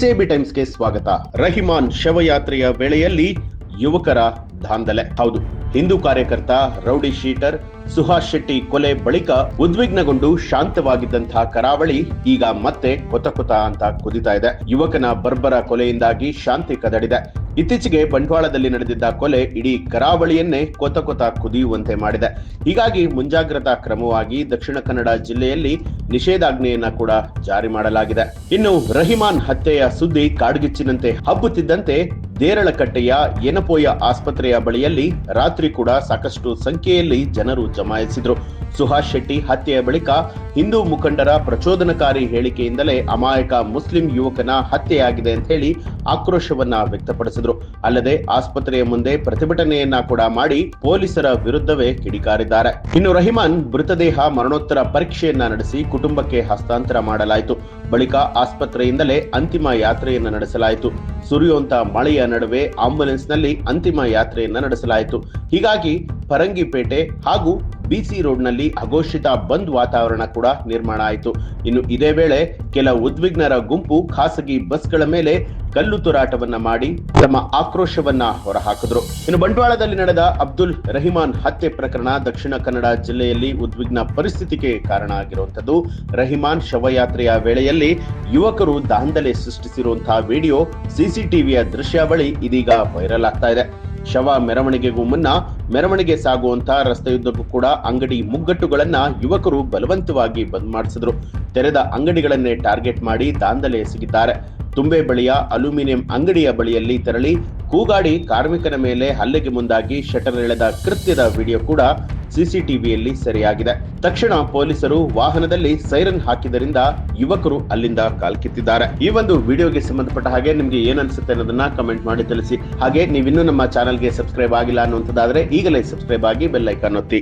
NCB ಟೈಮ್ಸ್ಗೆ ಸ್ವಾಗತ. ರಹಿಮಾನ್ ಶವಯಾತ್ರೆಯ ವೇಳೆಯಲ್ಲಿ ಯುವಕರ ದಾಂಧಲೆ. ಹೌದು, ಹಿಂದೂ ಕಾರ್ಯಕರ್ತ ರೌಡಿ ಶೀಟರ್ ಸುಹಾಸ್ ಶೆಟ್ಟಿ ಕೊಲೆ ಬಳಿಕ ಉದ್ವಿಗ್ನಗೊಂಡು ಶಾಂತವಾಗಿದ್ದಂತಹ ಕರಾವಳಿ ಈಗ ಮತ್ತೆ ಕೊತ ಅಂತ ಕುದಿತಾ ಇದೆ. ಯುವಕನ ಬರ್ಬರ ಕೊಲೆಯಿಂದಾಗಿ ಶಾಂತಿ ಕದಡಿದೆ. ಇತ್ತೀಚೆಗೆ ಬಂಟ್ವಾಳದಲ್ಲಿ ನಡೆದಿದ್ದ ಕೊಲೆ ಇಡೀ ಕರಾವಳಿಯನ್ನೇ ಕೊತ ಕುದಿಯುವಂತೆ ಮಾಡಿದೆ. ಹೀಗಾಗಿ ಮುಂಜಾಗ್ರತಾ ಕ್ರಮವಾಗಿ ದಕ್ಷಿಣ ಕನ್ನಡ ಜಿಲ್ಲೆಯಲ್ಲಿ ನಿಷೇಧಾಜ್ಞೆಯನ್ನ ಕೂಡ ಜಾರಿ ಮಾಡಲಾಗಿದೆ. ಇನ್ನು ರಹಿಮಾನ್ ಹತ್ಯೆಯ ಸುದ್ದಿ ಕಾಡ್ಗಿಚ್ಚಿನಂತೆ ಹಬ್ಬುತ್ತಿದ್ದಂತೆ ದೇರಳಕಟ್ಟೆಯ ಯೆನಪೋಯ ಆಸ್ಪತ್ರೆಯ ಬಳಿಯಲ್ಲಿ ರಾತ್ರಿ ಕೂಡ ಸಾಕಷ್ಟು ಸಂಖ್ಯೆಯಲ್ಲಿ ಜನರು ಜಮಾಯಿಸಿದ್ರು. ಸುಹಾಸ್ ಶೆಟ್ಟಿ ಹತ್ಯೆಯ ಬಳಿಕ ಹಿಂದೂ ಮುಖಂಡರ ಪ್ರಚೋದನಕಾರಿ ಹೇಳಿಕೆಯಿಂದಲೇ ಅಮಾಯಕ ಮುಸ್ಲಿಂ ಯುವಕನ ಹತ್ಯೆಯಾಗಿದೆ ಅಂತ ಹೇಳಿ ಆಕ್ರೋಶವನ್ನ ವ್ಯಕ್ತಪಡಿಸಿದ್ರು. ಅಲ್ಲದೆ ಆಸ್ಪತ್ರೆಯ ಮುಂದೆ ಪ್ರತಿಭಟನೆಯನ್ನ ಕೂಡ ಮಾಡಿ ಪೊಲೀಸರ ವಿರುದ್ಧವೇ ಕಿಡಿಕಾರಿದ್ದಾರೆ. ಇನ್ನು ರಹಿಮಾನ್ ಮೃತದೇಹ ಮರಣೋತ್ತರ ಪರೀಕ್ಷೆಯನ್ನ ನಡೆಸಿ ಕುಟುಂಬಕ್ಕೆ ಹಸ್ತಾಂತರ ಮಾಡಲಾಯಿತು. ಬಳಿಕ ಆಸ್ಪತ್ರೆಯಿಂದಲೇ ಅಂತಿಮ ಯಾತ್ರೆಯನ್ನ ನಡೆಸಲಾಯಿತು. ಸುರಿಯುವಂತ ಮಳೆಯ ನಡುವೆ ಆಂಬ್ಯುಲೆನ್ಸ್ ನಲ್ಲಿ ಅಂತಿಮ ಯಾತ್ರೆಯನ್ನ ನಡೆಸಲಾಯಿತು. ಹೀಗಾಗಿ ಪರಂಗಿಪೇಟೆ ಹಾಗೂ ಬಿಸಿ ರೋಡ್ನಲ್ಲಿ ಅಘೋಷಿತ ಬಂದ್ ವಾತಾವರಣ ಕೂಡ ನಿರ್ಮಾಣ ಆಯಿತು. ಇನ್ನು ಇದೇ ವೇಳೆ ಕೆಲ ಉದ್ವಿಗ್ನರ ಗುಂಪು ಖಾಸಗಿ ಬಸ್ಗಳ ಮೇಲೆ ಕಲ್ಲು ತೂರಾಟವನ್ನ ಮಾಡಿ ತಮ್ಮ ಆಕ್ರೋಶವನ್ನ ಹೊರಹಾಕಿದ್ರು. ಇನ್ನು ಬಂಟ್ವಾಳದಲ್ಲಿ ನಡೆದ ಅಬ್ದುಲ್ ರಹಿಮಾನ್ ಹತ್ಯೆ ಪ್ರಕರಣ ದಕ್ಷಿಣ ಕನ್ನಡ ಜಿಲ್ಲೆಯಲ್ಲಿ ಉದ್ವಿಗ್ನ ಪರಿಸ್ಥಿತಿಗೆ ಕಾರಣ ಆಗಿರುವಂತದ್ದು. ರಹಿಮಾನ್ ಶವಯಾತ್ರೆಯ ವೇಳೆಯಲ್ಲಿ ಯುವಕರು ದಾಂಧಲೆ ಸೃಷ್ಟಿಸಿರುವಂತಹ ವಿಡಿಯೋ ಸಿಸಿಟಿವಿಯ ದೃಶ್ಯಾವಳಿ ಇದೀಗ ವೈರಲ್ ಆಗ್ತಾ ಇದೆ. ಶವ ಮೆರವಣಿಗೆಗೂ ಮುನ್ನ ಮೆರವಣಿಗೆ ಸಾಗುವಂತಹ ರಸ್ತೆಯುದ್ದಕ್ಕೂ ಕೂಡ ಅಂಗಡಿ ಮುಗ್ಗಟ್ಟುಗಳನ್ನ ಯುವಕರು ಬಲವಂತವಾಗಿ ಬಂದ್ ಮಾಡಿಸಿದ್ರು. ತೆರೆದ ಅಂಗಡಿಗಳನ್ನೇ ಟಾರ್ಗೆಟ್ ಮಾಡಿ ದಾಂಧಲೆ ಎಸಗಿದ್ದಾರೆ. ತುಂಬೆ ಬಳಿಯ ಅಲ್ಯೂಮಿನಿಯಂ ಅಂಗಡಿಯ ಬಳಿಯಲ್ಲಿ ತೆರಳಿ ಕೂಗಾಡಿ ಕಾರ್ಮಿಕನ ಮೇಲೆ ಹಲ್ಲೆಗೆ ಮುಂದಾಗಿ ಶಟರ್ ಎಳೆದ ಕೃತ್ಯದ ವಿಡಿಯೋ ಕೂಡ ಸಿಸಿಟಿವಿಯಲ್ಲಿ ಸೆರೆಯಾಗಿದೆ. ತಕ್ಷಣ ಪೊಲೀಸರು ವಾಹನದಲ್ಲಿ ಸೈರನ್ ಹಾಕಿದ್ದರಿಂದ ಯುವಕರು ಅಲ್ಲಿಂದ ಕಾಲ್ಕಿತ್ತಿದ್ದಾರೆ. ಈ ಒಂದು ವಿಡಿಯೋಗೆ ಸಂಬಂಧಪಟ್ಟ ಹಾಗೆ ನಿಮ್ಗೆ ಏನ್ ಅನ್ಸುತ್ತೆ ಅನ್ನೋದನ್ನ ಕಮೆಂಟ್ ಮಾಡಿ ತಿಳಿಸಿ. ಹಾಗೆ ನೀವಿನ್ನೂ ನಮ್ಮ ಚಾನಲ್ಗೆ ಸಬ್ಸ್ಕ್ರೈಬ್ ಆಗಿಲ್ಲ ಅನ್ನುವಂಥದ್ದಾದ್ರೆ ಈಗಲೇ ಸಬ್ಸ್ಕ್ರೈಬ್ ಆಗಿ ಬೆಲ್ ಐಕಾನ್ ಒತ್ತಿ.